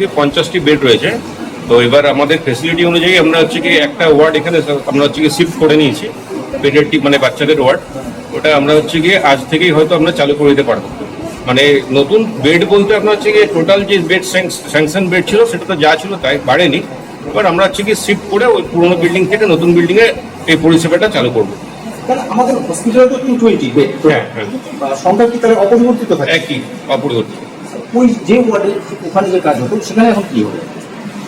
কি 50টি বেড রয়েছে। তো এবার আমাদের ফেসিলিটি অনুযায়ী আমরা হচ্ছে কি একটা ওয়ার্ড এখানে আমরা হচ্ছে কি শিফট করে নিয়েছি, পেডিয়াট্রিক মানে বাচ্চাদের ওয়ার্ড। ওটা আমরা হচ্ছে গিয়ে আজ থেকেই হয়তো আমরা চালু করে দিতে পারবো। মানে নতুন বেড বলতে আপনার হচ্ছে গিয়ে টোটাল যে বেড স্যাংশন বেড ছিল সেটা তো যা ছিল তাই বাড়েনি। এবার আমরা হচ্ছে কি শিফট করে ওই পুরোনো বিল্ডিং থেকে নতুন বিল্ডিংয়ে এই পরিষেবাটা চালু করবো। আমাদের হসপিটালে তো 220 বেড, হ্যাঁ হ্যাঁ, সংখ্যা কি তাহলে অপরিবর্তিত থাকে? একই অপরিবর্তিত। ওই যে ওয়ার্ডে ওখানে যে কাজ হতো সেখানে এখন কি হবে?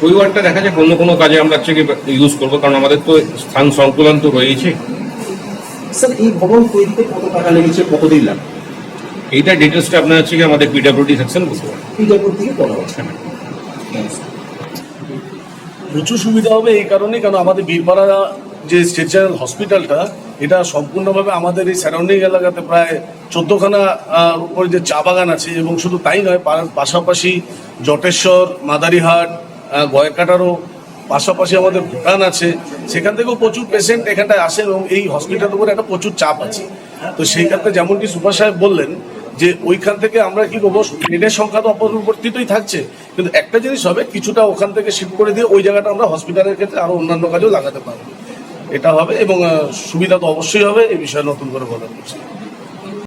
ওই ওয়ার্ডটা দেখা যাক অন্য কোনো কাজে আমরা হচ্ছে কি ইউজ করবো, কারণ আমাদের তো স্থান সংকুলন তো রয়েছে। স্যার এই ভবন তৈরিতে কত টাকা লেগেছে, কতদিন লাগবে? এইটা ডিটেলসটা আপনার হচ্ছে কি আমাদের পিডব্লিউডি সেকশন বুঝতে পারবেন। পিডব্লিউ থেকে করা হচ্ছে। প্রচুর সুবিধা হবে এই কারণে, কারণ আমাদের বীরপাড়া যে স্টেট জেনারেল হসপিটালটা এটা সম্পূর্ণভাবে আমাদের এই সারাউন্ডিং এলাকাতে প্রায় 14খানা উপরে যে চা বাগান আছে, এবং শুধু তাই নয়, পাশাপাশি জটেশ্বর, মাদারিহাট, গয়কাটারও পাশাপাশি আমাদের ভুটান আছে, সেখান থেকেও প্রচুর পেশেন্ট এখানটায় আসে এবং এই হসপিটালের উপরে একটা প্রচুর চাপ আছে। তো সেই ক্ষেত্রে যেমনটি সুপার সাহেব বললেন যে ওইখান থেকে আমরা কি করবো, বেডের সংখ্যা তো অপরিবর্তিতই থাকছে, কিন্তু একটা জিনিস হবে, কিছুটা ওখান থেকে শিফট করে দিয়ে ওই জায়গাটা আমরা হসপিটালের ক্ষেত্রে আরো অন্যান্য কাজেও লাগাতে পারবো। এটা হবে এবং সুবিধা তো অবশ্যই হবে, এই বিষয়ে নতুন করে বলার কিছু।